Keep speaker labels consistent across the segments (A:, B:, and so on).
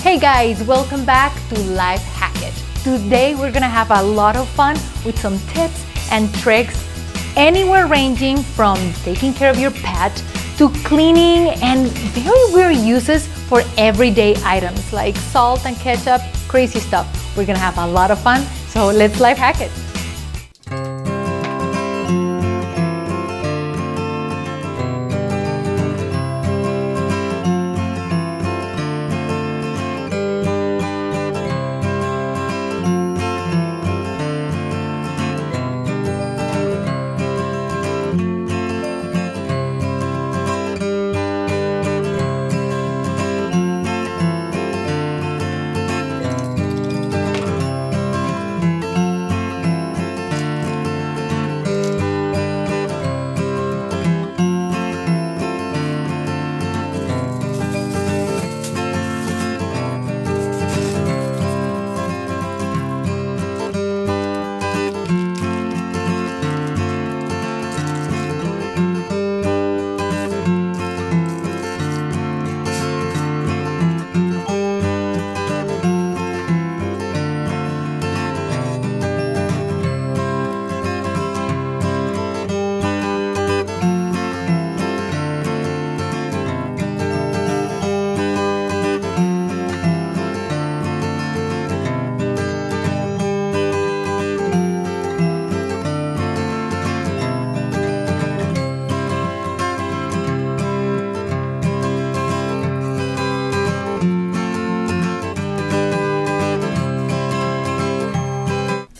A: Hey guys, welcome back to Life Hack It. Today we're gonna have a lot of fun with some tips and tricks, anywhere ranging from taking care of your pet to cleaning and very weird uses for everyday items like salt and ketchup, crazy stuff. We're gonna have a lot of fun, so let's life hack it.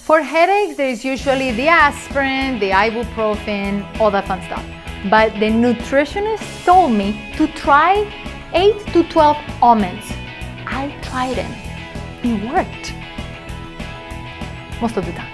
A: For headaches, there's usually the aspirin, the ibuprofen, all that fun stuff. But the nutritionist told me to try 8 to 12 almonds. I tried them. It worked. Most of the time.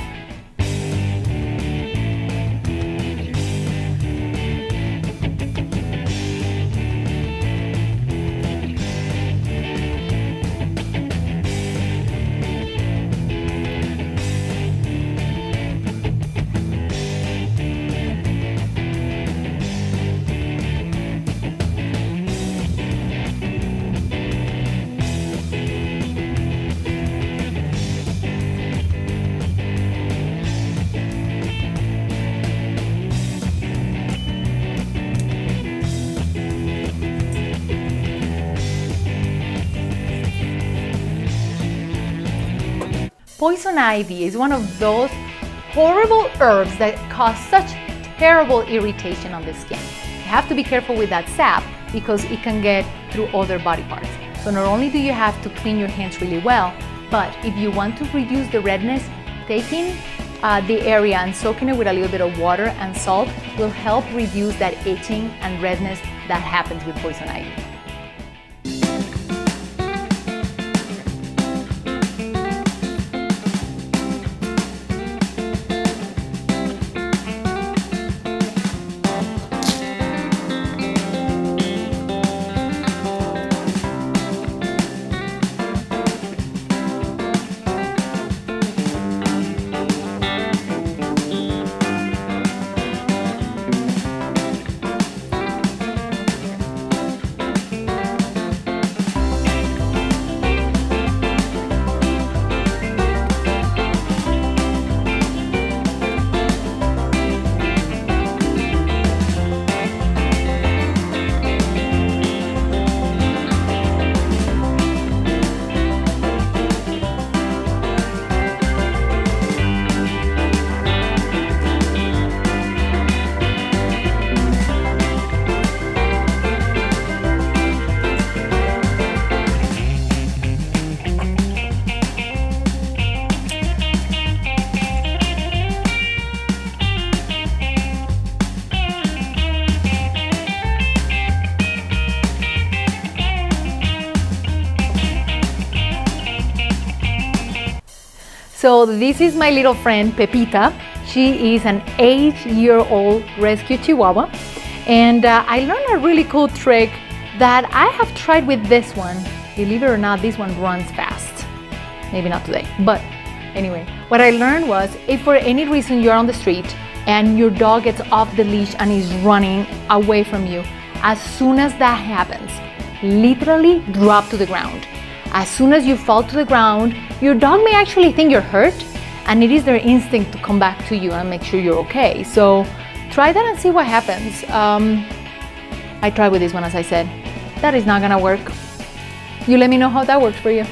A: Poison ivy is one of those horrible herbs that cause such terrible irritation on the skin. You have to be careful with that sap because it can get through other body parts. So not only do you have to clean your hands really well, but if you want to reduce the redness, taking the area and soaking it with a little bit of water and salt will help reduce that itching and redness that happens with poison ivy. So this is my little friend Pepita. She is an 8-year-old rescue Chihuahua. And I learned a really cool trick that I have tried with this one. Believe it or not, this one runs fast. Maybe not today, but anyway. What I learned was if for any reason you're on the street and your dog gets off the leash and is running away from you, as soon as that happens, literally drop to the ground. As soon as you fall to the ground, your dog may actually think you're hurt, and it is their instinct to come back to you and make sure you're okay. So try that and see what happens. I tried with this one, as I said. That is not gonna work. You let me know how that works for you.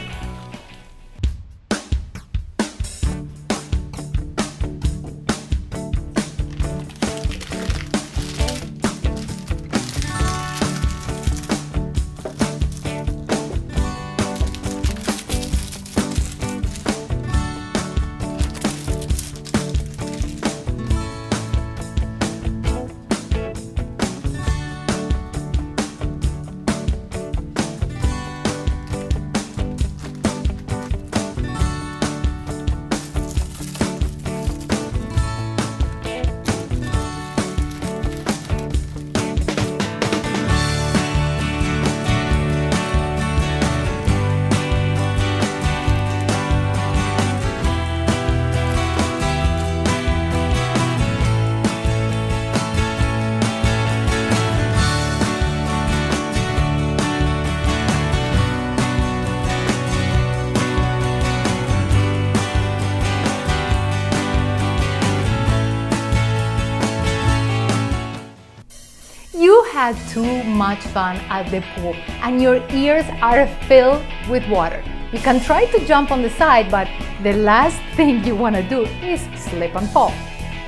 A: You had too much fun at the pool and your ears are filled with water. You can try to jump on the side, but the last thing you want to do is slip and fall.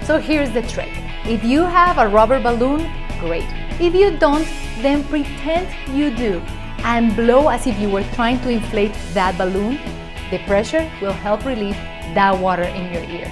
A: So here's the trick. If you have a rubber balloon, great. If you don't, then pretend you do and blow as if you were trying to inflate that balloon. The pressure will help relieve that water in your ear.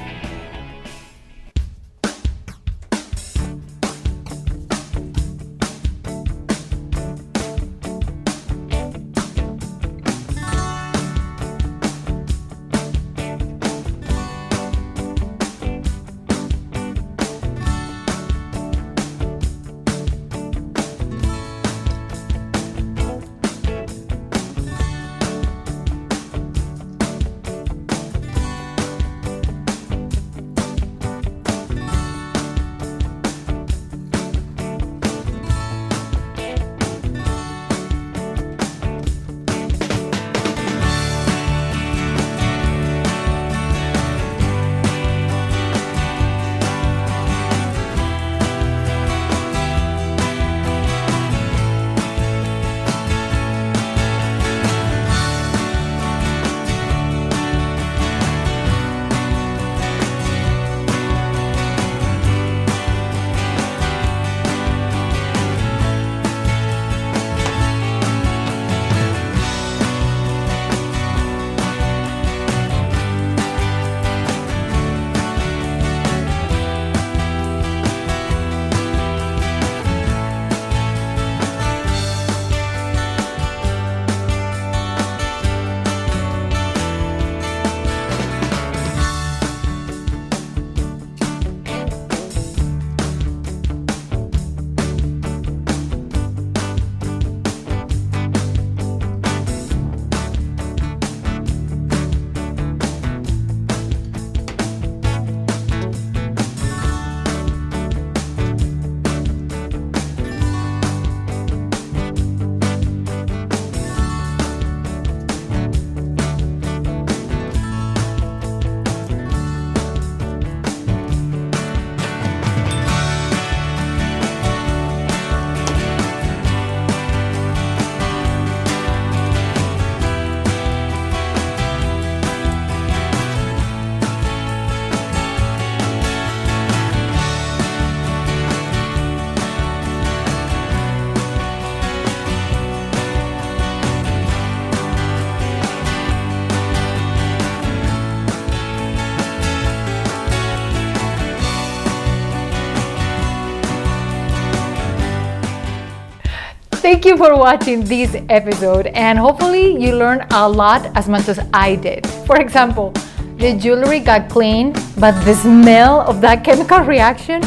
A: Thank you for watching this episode, and hopefully you learned a lot as much as I did. For example, the jewelry got clean, but the smell of that chemical reaction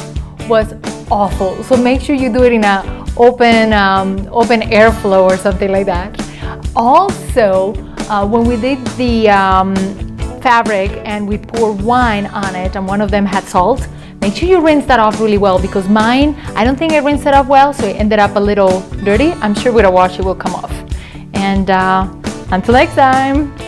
A: was awful. So make sure you do it in an open airflow or something like that. Also, when we did the fabric and we poured wine on it and one of them had salt, make sure you rinse that off really well, because mine, I don't think I rinsed it off well, so it ended up a little dirty. I'm sure with a wash it will come off. And Until next time.